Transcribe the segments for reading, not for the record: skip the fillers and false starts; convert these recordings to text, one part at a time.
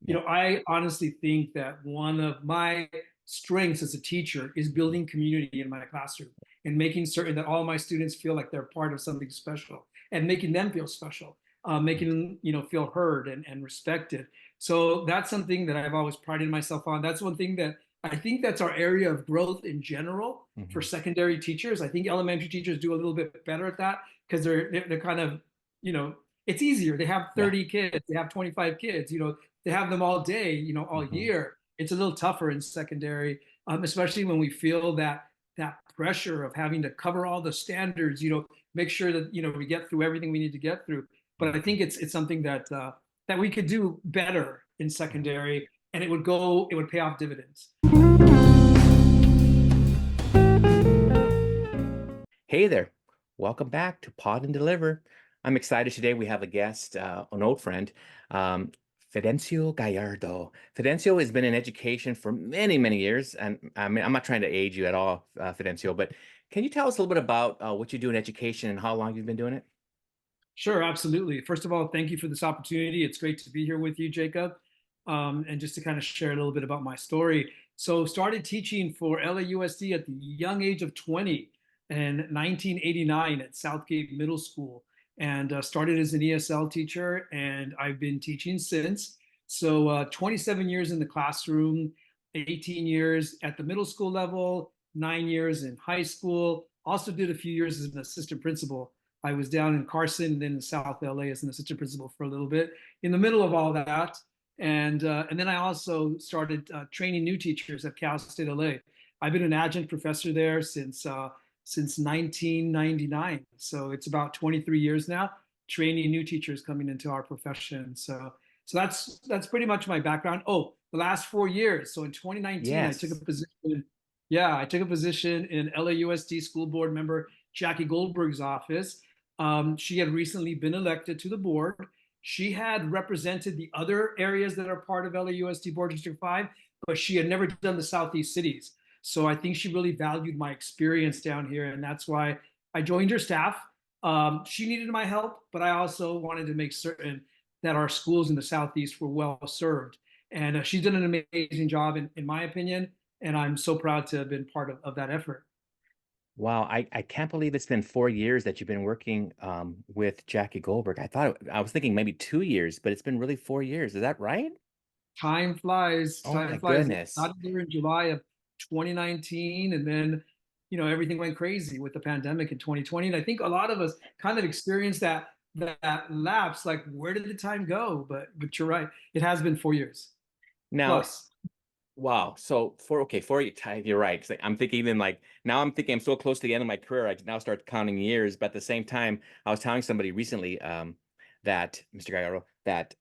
Yeah. I honestly think that one of my strengths as a teacher is building community in my classroom and making certain that all my students feel like they're part of something special and making them feel special, making them, feel heard and respected. So that's something that I've always prided myself on. That's one thing that I think that's our area of growth in general for Hmm. secondary teachers. I think elementary teachers do a little bit better at that because they're kind of, it's easier. They have Yeah. 30 kids, they have 25 kids, they have them all day, all Hmm. year. It's a little tougher in secondary, especially when we feel that pressure of having to cover all the standards, make sure that we get through everything we need to get through. But I think it's something that we could do better in secondary, and it would pay off dividends. Hey there. Welcome back to Pod and Deliver. I'm excited today. We have a guest, an old friend, um, Fidencio Gallardo. Fidencio has been in education for many, many years. And I mean, I'm not trying to age you at all, Fidencio, but can you tell us a little bit about what you do in education and how long you've been doing it? Sure, absolutely. First of all, thank you for this opportunity. It's great to be here with you, Jacob. And just to kind of share a little bit about my story. So, started teaching for LAUSD at the young age of 20 in 1989 at Southgate Middle School, and started as an ESL teacher, and I've been teaching since. So, 27 years in the classroom, 18 years at the middle school level, 9 years in high school. Also did a few years as an assistant principal. I was down in Carson and then in South LA as an assistant principal for a little bit. In the middle of all that, and then I also started training new teachers at Cal State LA. I've been an adjunct professor there since 1999, so it's about 23 years now, training new teachers coming into our profession. So that's pretty much my background. Oh, the last 4 years. So in 2019, I took a Yes. position. Yeah, I took a position in LAUSD school board member Jackie Goldberg's office. She had recently been elected to the board. She had represented the other areas that are part of LAUSD Board District 5, but she had never done the Southeast cities. So I think she really valued my experience down here, and that's why I joined her staff. She needed my help, but I also wanted to make certain that our schools in the Southeast were well served. And she's done an amazing job, in my opinion, and I'm so proud to have been part of that effort. Wow, I can't believe it's been 4 years that you've been working with Jackie Goldberg. I was thinking maybe 2 years, but it's been really 4 years. Is that right? Time flies. Oh my Time flies. goodness. Got here in July of 2019, and then everything went crazy with the pandemic in 2020. And I think a lot of us kind of experienced that lapse. Like, where did the time go? But you're right. It has been 4 years Now, plus. wow. So for you, you're right. 'Cause I'm thinking even like now I'm thinking I'm so close to the end of my career. I can now start counting years. But at the same time, I was telling somebody recently that Mr. Gallardo, that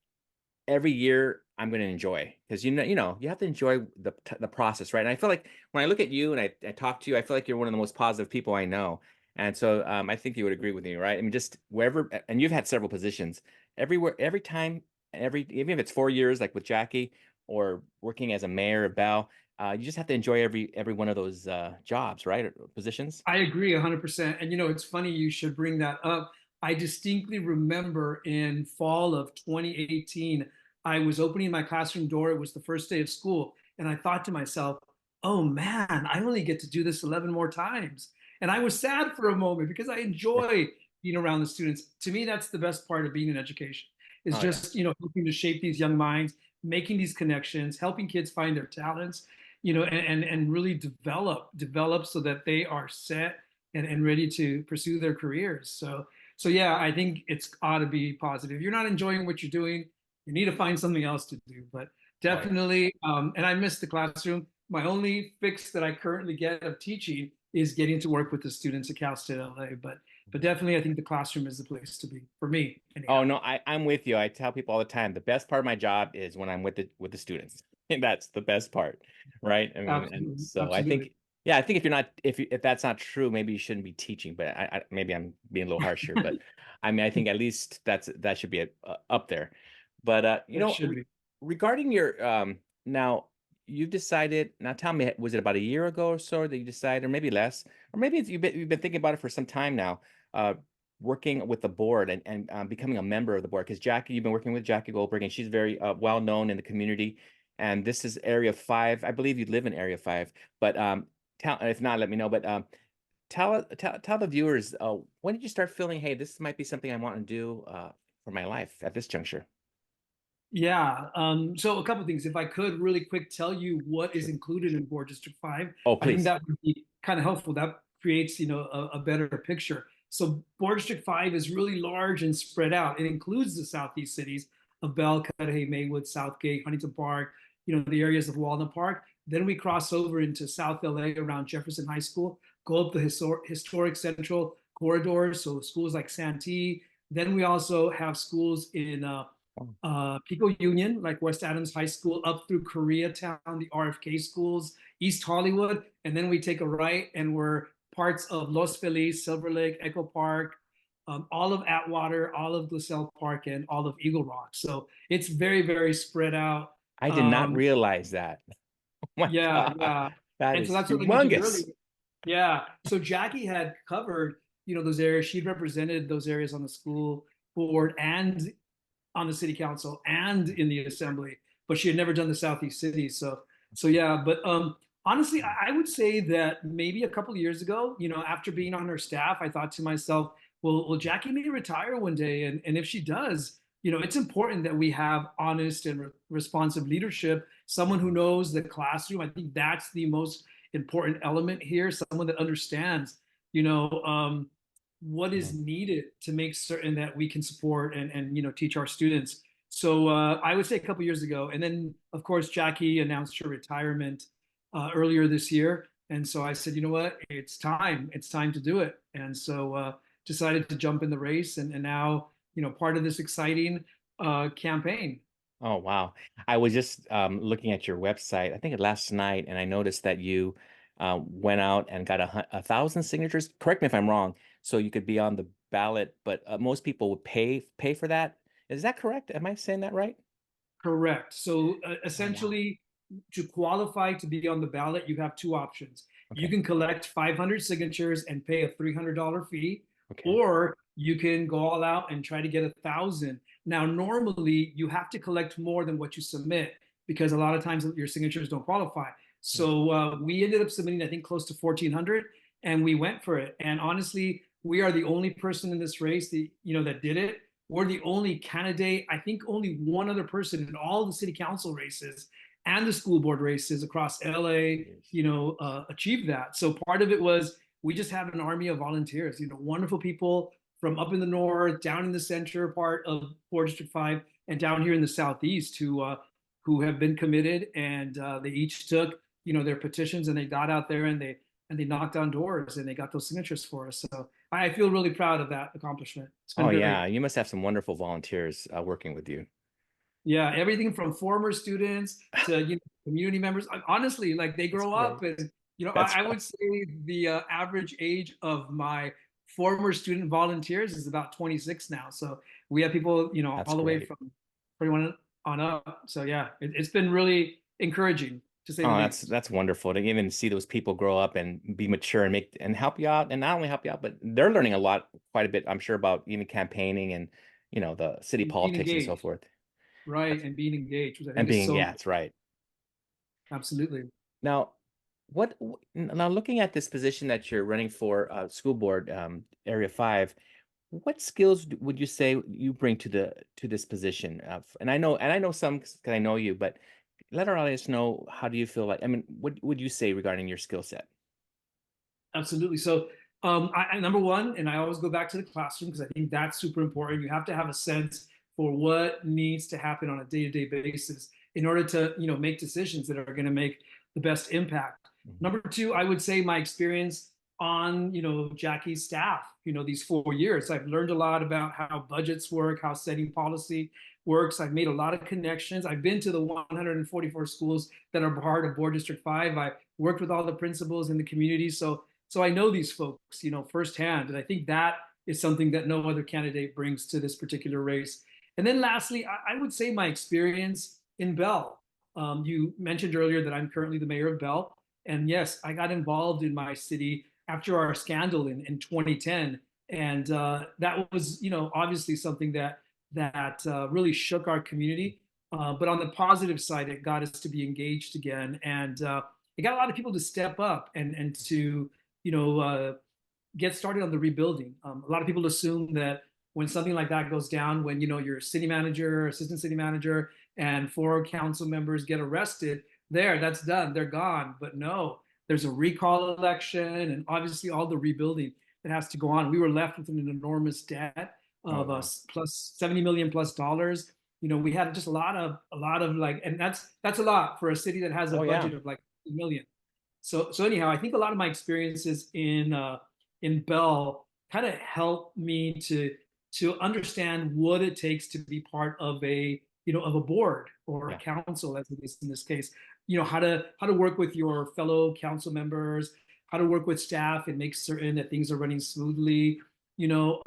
every year I'm going to enjoy because you have to enjoy the process, right? And I feel like when I look at you and I talk to you, I feel like you're one of the most positive people I know. And so I think you would agree with me, right? I mean, just wherever, and you've had several positions everywhere, every time, even if it's 4 years, like with Jackie or working as a mayor of Bell, you just have to enjoy every one of those jobs, right? Or positions. I agree 100%. And it's funny you should bring that up. I distinctly remember in fall of 2018, I was opening my classroom door. It was the first day of school. And I thought to myself, oh man, I only get to do this 11 more times. And I was sad for a moment because I Yeah. enjoy being around the students. To me, that's the best part of being in education is Oh yeah. just, helping to shape these young minds, making these connections, helping kids find their talents, and really develop so that they are set and ready to pursue their careers. So yeah, I think it's ought to be positive. If you're not enjoying what you're doing, you need to find something else to do. But Oh yeah. definitely, and I miss the classroom. My only fix that I currently get of teaching is getting to work with the students at Cal State LA. But definitely, I think the classroom is the place to be for me, Oh anyhow. no, I'm with you. I tell people all the time, the best part of my job is when I'm with the students. And that's the best part, right? I mean, and Absolutely, so I absolutely. think, yeah, I think if you're not if that's not true, maybe you shouldn't be teaching. But maybe I'm being a little harsh here, but I mean, I think at least that should be up there. But It should be. regarding your now you've decided. Now tell me, was it about a year ago or so that you decided, or maybe less, or maybe you've been thinking about it for some time now? working with the board and becoming a member of the board? Because Jackie, you've been working with Jackie Goldberg, and she's very well known in the community. And this is Area 5. I believe you live in Area 5, but if not, let me know. But tell the viewers, when did you start feeling, hey, this might be something I want to do for my life at this juncture? Yeah. So a couple of things. If I could really quick tell you what is Sure. included in Board District 5, Oh, I think please. that would be kind of helpful. That creates, a better picture. So Board District 5 is really large and spread out. It includes the southeast cities of Bell, Cudahy, Maywood, Southgate, Huntington Park, the areas of Walnut Park. Then we cross over into South LA around Jefferson High School, go up the historic Central corridor, so schools like Santee. Then we also have schools in Oh, Pico Union, like West Adams High School, up through Koreatown, the RFK schools, East Hollywood, and then we take a right and we're parts of Los Feliz, Silver Lake, Echo Park, all of Atwater, all of Gliselle Park, and all of Eagle Rock. So it's very, very spread out. I did not Um, realize that. Oh my yeah, God. yeah. That And so is that's what I mentioned humongous. earlier. Yeah. So Jackie had covered, those areas. She'd represented those areas on the school board and on the city council and in the assembly, but she had never done the southeast cities. So yeah. But honestly, I would say that maybe a couple of years ago, after being on her staff, I thought to myself, well, Jackie may retire one day, and if she does, it's important that we have honest and responsive leadership, someone who knows the classroom. I think that's the most important element here, someone that understands, you know, um, what is Mhm. needed to make certain that we can support and teach our students. So I would say a couple years ago, and then of course Jackie announced her retirement earlier this year, and so I said, you know what, it's time to do it, and so decided to jump in the race, and now part of this exciting campaign. Oh, wow. I was just looking at your website, I think last night, and I noticed that you went out and got 1,000 signatures. Correct me if I'm wrong. So you could be on the ballot, but most people would pay for that. Is that correct? Am I saying that right? Correct. So Oh, wow. essentially, to qualify to be on the ballot, you have two options. You Okay. can collect 500 signatures and pay a $300 fee, Okay. or you can go all out and try to get 1,000. Now, normally, you have to collect more than what you submit because a lot of times your signatures don't qualify. Yeah. So we ended up submitting, I think, close to 1,400, and we went for it. And honestly, we are the only person in this race that did it. We're the only candidate. I think only one other person in all the city council races and the school board races across LA, Yes. achieved that. So part of it was we just have an army of volunteers, wonderful people from up in the north, down in the center part of 4 District 5, and down here in the southeast who have been committed, and they each took their petitions and they got out there and they knocked on doors and they got those signatures for us. So I feel really proud of that accomplishment. It's Oh, been very, yeah. You must have some wonderful volunteers working with you. yeah, everything from former students to community members. Honestly, like they That's grow up, great. and That's I would say the average age of my former student volunteers is about 26 now. So we have people, that's all the way great. from 21 on up. So yeah, it's been really encouraging to say the Oh, least. that's wonderful to even see those people grow up and be mature and make and help you out. And not only help you out, but they're learning a lot, quite a bit, I'm sure, about even campaigning and the city And being politics and so engaged, forth. right, That's and being engaged, which I and think is being, so yeah, important. that's right. Absolutely. Now, now looking at this position that you're running for school board area 5, what skills would you say you bring to this position? And I know some because I know you, but let our audience know, how do you feel like, I mean, what would you say regarding your skill set? Absolutely. So, number one, and I always go back to the classroom because I think that's super important. You have to have a sense for what needs to happen on a day-to-day basis in order to, make decisions that are going to make the best impact. Mhm. Number two, I would say my experience on, Jackie's staff, these 4 years. I've learned a lot about how budgets work, how setting policy works. I've made a lot of connections. I've been to the 144 schools that are part of Board District 5. I worked with all the principals in the community. So I know these folks, firsthand, and I think that is something that no other candidate brings to this particular race. And then lastly, I would say my experience in Bell. You mentioned earlier that I'm currently the mayor of Bell, and yes, I got involved in my city after our scandal in 2010. And that was, obviously something that really shook our community. But on the positive side, it got us to be engaged again, and it got a lot of people to step up and to, you know, get started on the rebuilding. A lot of people assume that when something like that goes down, when your city manager, assistant city manager, and four council members get arrested, that's done, they're gone. But no, there's a recall election, and obviously all the rebuilding that has to go on. We were left with an enormous debt Oh of wow. plus 70 million plus dollars. We had just a lot of like, and that's a lot for a city that has a Oh yeah. budget of like 1 million. So anyhow, I think a lot of my experiences in Bell kind of helped me to understand what it takes to be part of a board or a Yeah. council, as it is in this case. How to work with your fellow council members, how to work with staff and make certain that things are running smoothly. You know,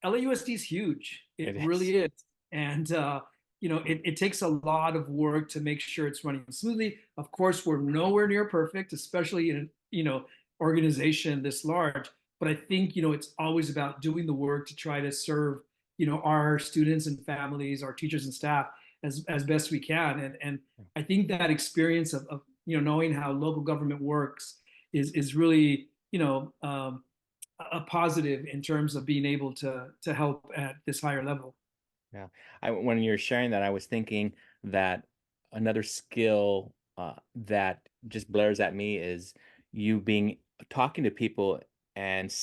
LAUSD is huge. It It is. really is. And it takes a lot of work to make sure it's running smoothly. Of course, we're nowhere near perfect, especially in organization this large. But I think it's always about doing the work to try to serve our students and families, our teachers and staff as best we can. And I think that experience of knowing how local government works is really a positive in terms of being able to help at this higher level. Yeah. When you're sharing that, I was thinking that another skill that just blares at me is you being talking to people and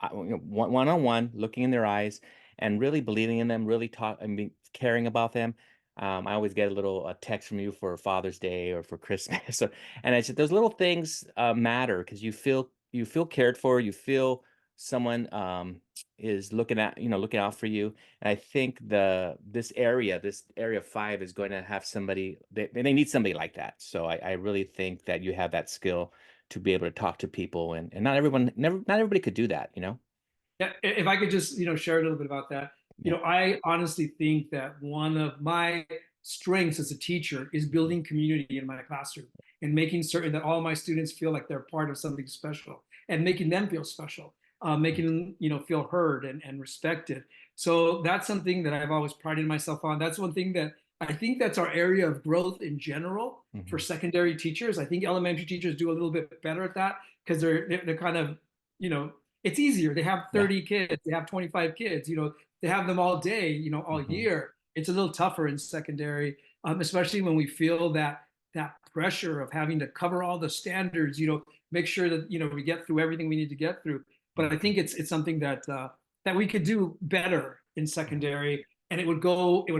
one on one, looking in their eyes and really believing in them, really talk and be caring about them. I always get a text from you for Father's Day or for Christmas, and I said those little things matter because you feel cared for, you feel someone is looking out for you. And I think this area 5 is going to have somebody they need somebody like that. So I really think that you have that skill to be able to talk to people, and not everybody could do that. Yeah, if I could just share a little bit about that. Yeah. I honestly think that one of my strengths as a teacher is building community in my classroom and making certain that all my students feel like they're part of something special and making them feel special, making them feel heard and respected. So that's something that I've always prided myself on. That's one thing that I think that's our area of growth in general for Hmm. secondary teachers. I think elementary teachers do a little bit better at that because they're kind of you know it's easier. They have Yeah. 30 kids, they have 25 kids, they have them all day, all Hmm. year. It's a little tougher in secondary, especially when we feel that pressure of having to cover all the standards, make sure that we get through everything we need to get through. But I think it's something that we could do better in secondary, and it would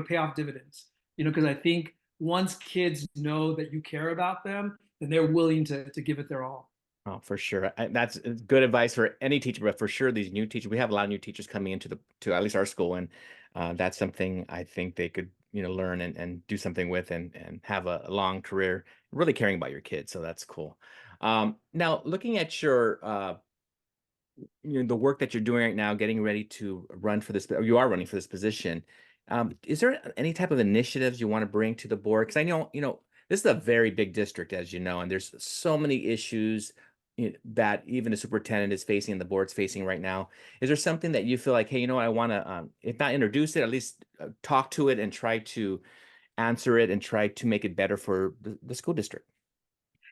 pay off dividends. Because I think once kids know that you care about them, then they're willing to give it their all. Oh, for sure. That's good advice for any teacher, but for sure these new teachers, we have a lot of new teachers coming into the to at least our school, and that's something I think they could learn and do something with and have a long career, really caring about your kids. So that's cool. Now, looking at the work that you're doing right now, getting ready to run for this, or you are running for this position. Is there any type of initiatives you want to bring to the board? Because I know, this is a very big district, as you know, and there's so many issues that even the superintendent is facing and the board's facing right now. Is there something that you feel like, hey, I want to, if not introduce it, at least talk to it and try to answer it and try to make it better for the school district?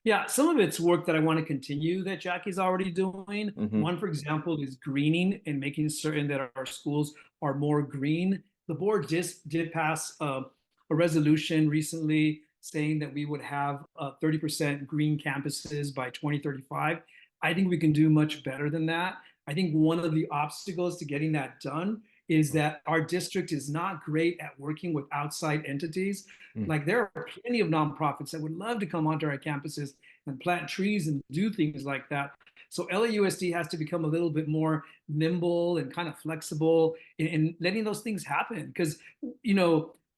Yeah, some of it's work that I want to continue that Jackie's already doing. Hmm. One, for example, is greening and making certain that our schools are more green. The board just did pass a resolution recently saying that we would have 30% green campuses by 2035. I think we can do much better than that. I think one of the obstacles to getting that done is that our district is not great at working with outside entities. Like there are plenty of nonprofits that would love to come onto our campuses and plant trees and do things like that. So LAUSD has to become a little bit more nimble and kind of flexible in letting those things happen. Because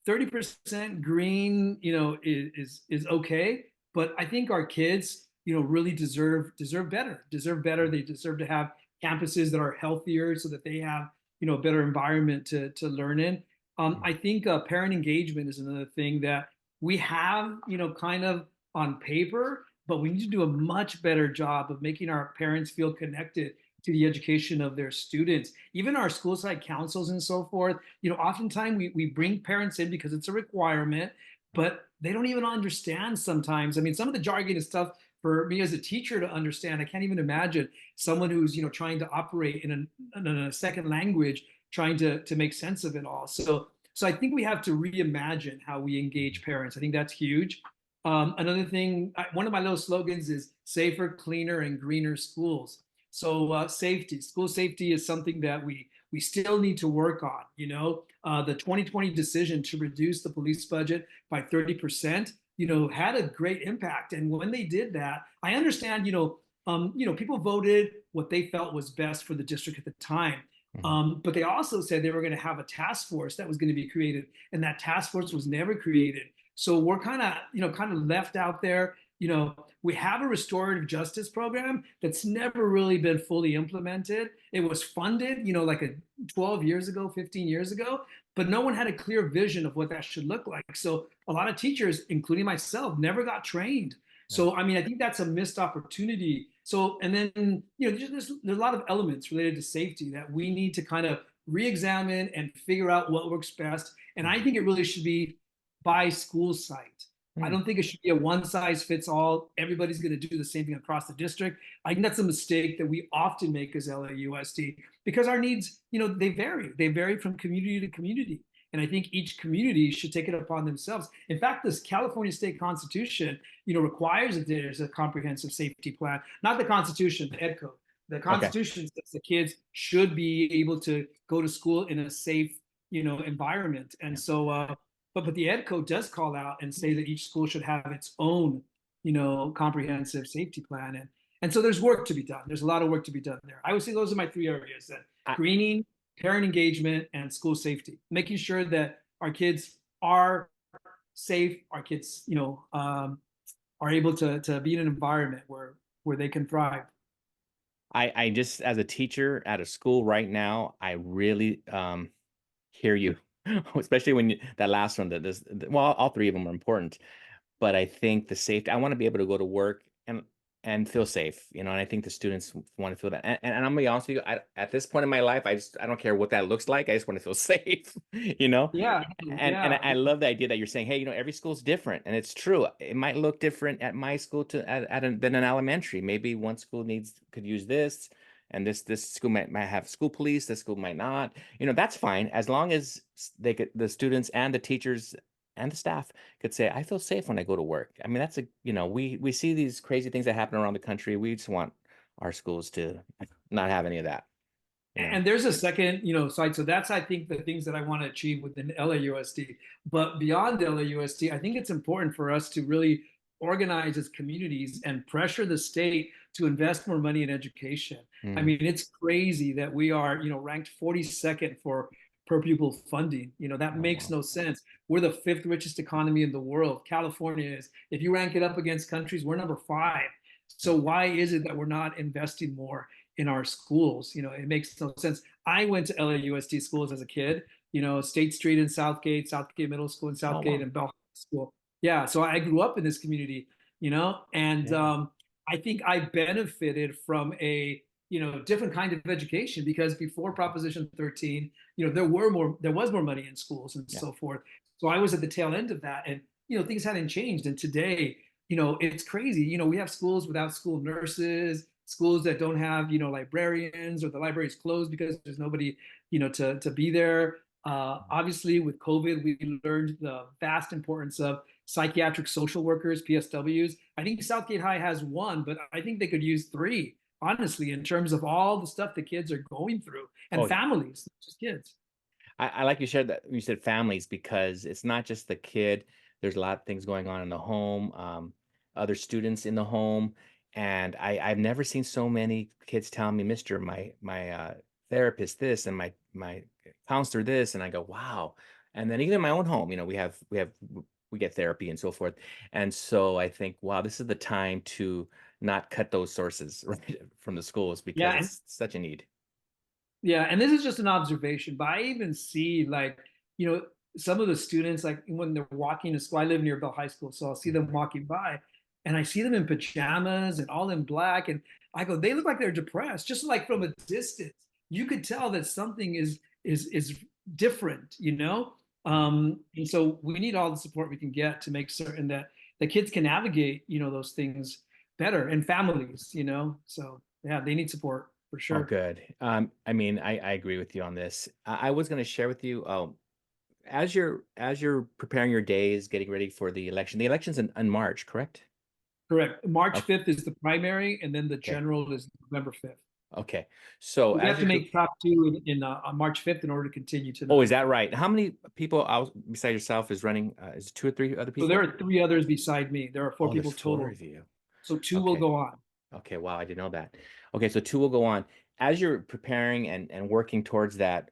30% green, is okay, but I think our kids, really deserve better. Deserve better. They deserve to have campuses that are healthier so that they have a better environment to learn in. I think parent engagement is another thing that we have, kind of on paper, but we need to do a much better job of making our parents feel connected to the education of their students. Even our school site councils and so forth, oftentimes we bring parents in because it's a requirement, but they don't even understand sometimes. I mean, some of the jargon is tough for me as a teacher to understand. I can't even imagine someone who's trying to operate in a second language, trying to make sense of it all. So I think we have to reimagine how we engage parents. I think that's huge. Another thing, one of my little slogans is safer, cleaner, and greener schools. So safety, school safety is something that we still need to work on. The 2020 decision to reduce the police budget by 30%, had a great impact. And when they did that, I understand, people voted what they felt was best for the district at the time. Mhm. But they also said they were going to have a task force that was going to be created, and that task force was never created. So we're kind of left out there. We have a restorative justice program that's never really been fully implemented. It was funded, like 12 years ago, 15 years ago, but no one had a clear vision of what that should look like. So a lot of teachers, including myself, never got trained. Yeah. So, I mean, I think that's a missed opportunity. So, and then, there's a lot of elements related to safety that we need to kind of re-examine and figure out what works best. And I think it really should be by school site. I Mm. don't think it should be a one size fits all. Everybody's going to do the same thing across the district. I think that's a mistake that we often make as LAUSD because our needs, they vary. They vary from community to community. And I think each community should take it upon themselves. In fact, this California state constitution, requires that there's a comprehensive safety plan, not the constitution, the ed code. The Okay. constitution says the kids should be able to go to school in a safe, environment. And Yeah. so, but the ed code does call out and say that each school should have its own, comprehensive safety plan. And so there's work to be done. There's a lot of work to be done there. I would say those are my three areas: that I, greening, parent engagement, and school safety. Making sure that our kids are safe, our kids, are able to be in an environment where they can thrive. I just as a teacher at a school right now, I really hear you, especially when that last one that this well, all three of them are important. But I think the safety, I want to be able to go to work and feel safe, and I think the students want to feel that. And I'm gonna be honest with you, at this point in my life, I don't care what that looks like. I just want to feel safe, you know. Yeah, And yeah, I love the idea that you're saying, hey, every school's different, and it's true. It might look different at my school than an elementary. Maybe one school could use this, and this school might have school police. This school might not. That's fine as long as the students and the teachers and the staff could say, I feel safe when I go to work. I mean, that's we see these crazy things that happen around the country. We just want our schools to not have any of that. and there's a second, side. So that's, I think, the things that I want to achieve within LAUSD. But beyond LAUSD, I think it's important for us to really organize as communities and pressure the state to invest more money in education. I Mm, mean, it's crazy that we are, ranked 42nd for per pupil funding. That oh, makes wow. no sense. We're the fifth richest economy in the world. California is. If you rank it up against countries, we're number five. Yeah. So why is it that we're not investing more in our schools? It makes no sense. I went to LAUSD schools as a kid, State Street in Southgate, Southgate Middle School in Oh, Southgate, wow. and Bell High School. Yeah, so I grew up in this community, and Yeah. I think I benefited from a different kind of education because before Proposition 13, there was more money in schools and Yeah. so forth. So I was at the tail end of that, and things hadn't changed. And today, it's crazy. We have schools without school nurses, schools that don't have, librarians, or the library's closed because there's nobody, to be there. Obviously, with COVID, we learned the vast importance of psychiatric social workers, PSWs. I think Southgate High has one, but I think they could use three, honestly, in terms of all the stuff the kids are going through, and Oh, families, not just kids. I like you shared that you said families because it's not just the kid. There's a lot of things going on in the home, other students in the home, and I've never seen so many kids telling me, Mister, my therapist this and my counselor this, and I go, wow. And then even in my own home, we get therapy and so forth, and so I think, wow, this is the time to not cut those sources right from the schools because Yeah, and it's such a need. yeah, and this is just an observation, but I even see, like, some of the students, like when they're walking to school. I live near Bell High School, so I'll see them walking by. and I see them in pajamas and all in black, and I go, they look like they're depressed. Just like from a distance, you could tell that something is different, you know. And so we need all the support we can get to make certain that the kids can navigate, those things better, and families, So yeah, they need support for Oh, sure. good. I mean, I agree with you on this. I was going to share with you, as you're preparing your days, getting ready for the election. The election's in March, correct? Correct. March Oh, 5th is the primary, and then the okay. general is November 5th. Okay. So We as have to you're, make top two on March 5th in order to continue to oh, is that November 5th. right? How many people out besides yourself is running? Is it two or three other So there people? are three others beside me. There are four Oh, there's people four total. of you. So two will Okay. go on. Okay. Wow, I didn't know that. Okay, so two will go on. As you're preparing and working towards that,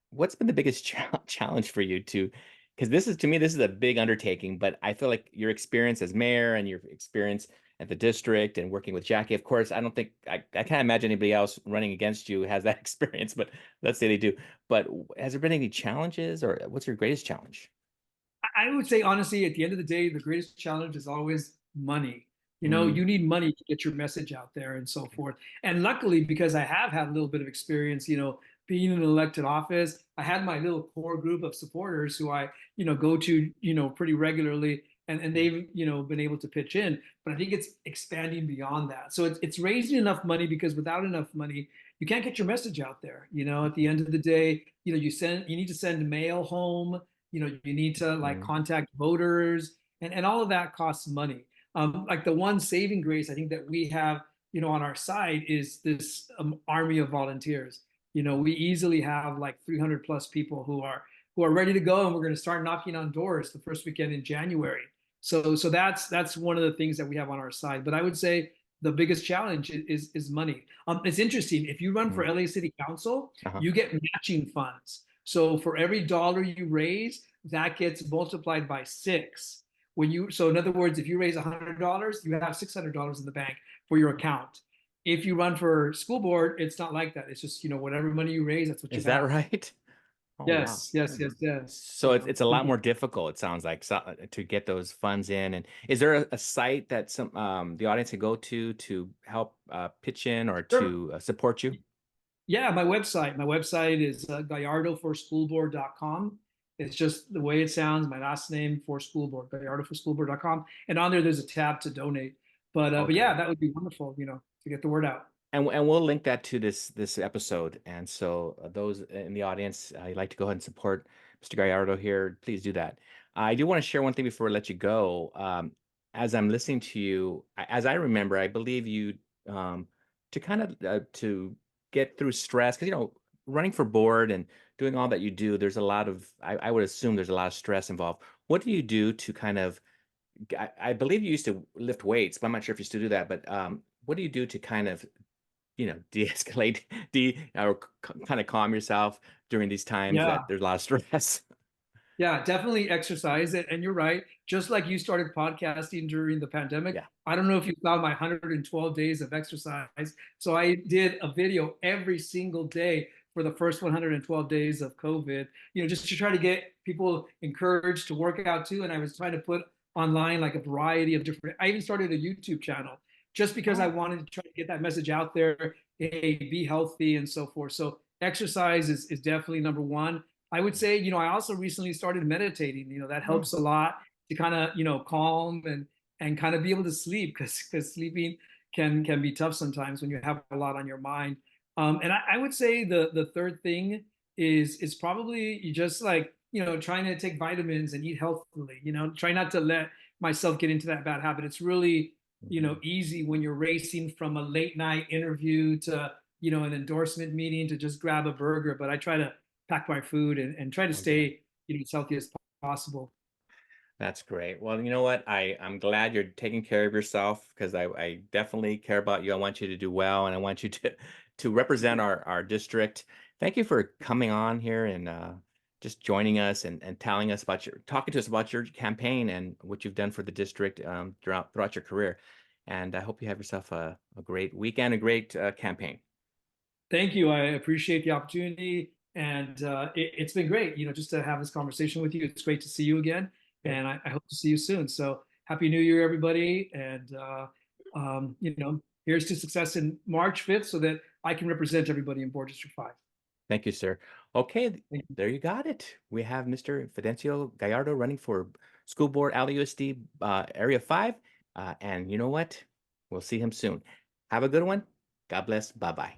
what's been the biggest challenge for you to, because this is to me, this is a big undertaking, but I feel like your experience as mayor and your experience at the district and working with Jackie, of course, I don't think I can't imagine anybody else running against you has that experience, but let's say they do. But has there been any challenges or what's your greatest challenge? I would say honestly, at the end of the day, the greatest challenge is always money. Mm, You need money to get your message out there and so forth. And luckily, because I have had a little bit of experience, being in an elected office, I had my little core group of supporters who I, go to, pretty regularly, and they've, been able to pitch in. But I think it's expanding beyond that. So it's raising enough money, because without enough money, you can't get your message out there. At the end of the day, you need to send mail home. You need to like mm, contact voters, and all of that costs money. Like the one saving grace I think that we have, on our side is this army of volunteers. We easily have like 300 plus people who are ready to go, and we're going to start knocking on doors the first weekend in January. So that's one of the things that we have on our side. But I would say the biggest challenge is money. It's interesting. If you run for mm. LA City Council, Uh-huh. you get matching funds. So for every dollar you raise, that gets multiplied by six. So in other words, if you raise $100, you have $600 in the bank for your account. If you run for school board, it's not like that. It's just, whatever money you raise, that's what you Is that have. right? Oh, wow. Yes, yes, yes, yes. So it's a lot more difficult, it sounds like, so, to get those funds in. And is there a site that some the audience can go to help pitch in or Sure. to support you? Yeah, my website. My website is gallardoforschoolboard.com. It's just the way it sounds, my last name for school board, gallardoforschoolboard.com. And on there's a tab to donate. But yeah, Okay. that would be wonderful, to get the word out. And we'll link that to this episode. And so those in the audience, you'd like to go ahead and support Mr. Gallardo here, please do that. I do want to share one thing before I let you go. As I'm listening to you, as I remember, I believe you to kind of to get through stress, because running for board and doing all that you do, there's a lot of I would assume there's a lot of stress involved. What do you do to kind of I believe you used to lift weights, but I'm not sure if you still do that. But what do you do to kind of de-escalate, or kind of calm yourself during these times Yeah. that there's a lot of stress? Yeah, definitely exercise it. And you're right. Just like you started podcasting during the pandemic, Yeah. I don't know if you saw my 112 days of exercise. So I did a video every single day for the first 112 days of COVID, just to try to get people encouraged to work out too. And I was trying to put online like a variety of different, I even started a YouTube channel just because I Oh, wanted to try to get that message out there. Hey, be healthy and so forth. So exercise is definitely number one. I would say, I also recently started meditating. That oh, helps a lot to kind of, calm and kind of be able to sleep, because sleeping can be tough sometimes when you have a lot on your mind. And I would say the third thing is probably you just like, trying to take vitamins and eat healthily. Try not to let myself get into that bad habit. It's really, mhm. easy when you're racing from a late night interview to, an endorsement meeting to just grab a burger. But I try to pack my food and try to Oh, good. stay, as healthy as possible. That's great. Well, you know what? I'm glad you're taking care of yourself, because I definitely care about you. I want you to do well, and I want you to represent our district. Thank you for coming on here and just joining us and telling us about your talking to us about your campaign and what you've done for the district throughout your career. And I hope you have yourself a great weekend, a great campaign. Thank you. I appreciate the opportunity, and it's been great, just to have this conversation with you. It's great to see you again, Good. and I hope to see you soon. So Happy New Year, everybody. And, here's to success in March 5th so that I can represent everybody in Board District 5. Thank you, sir. Okay, Thank you. there you got it. We have Mr. Fidencio Gallardo running for School Board LAUSD Area 5. And you know what? We'll see him soon. Have a good one. God bless. Bye-bye.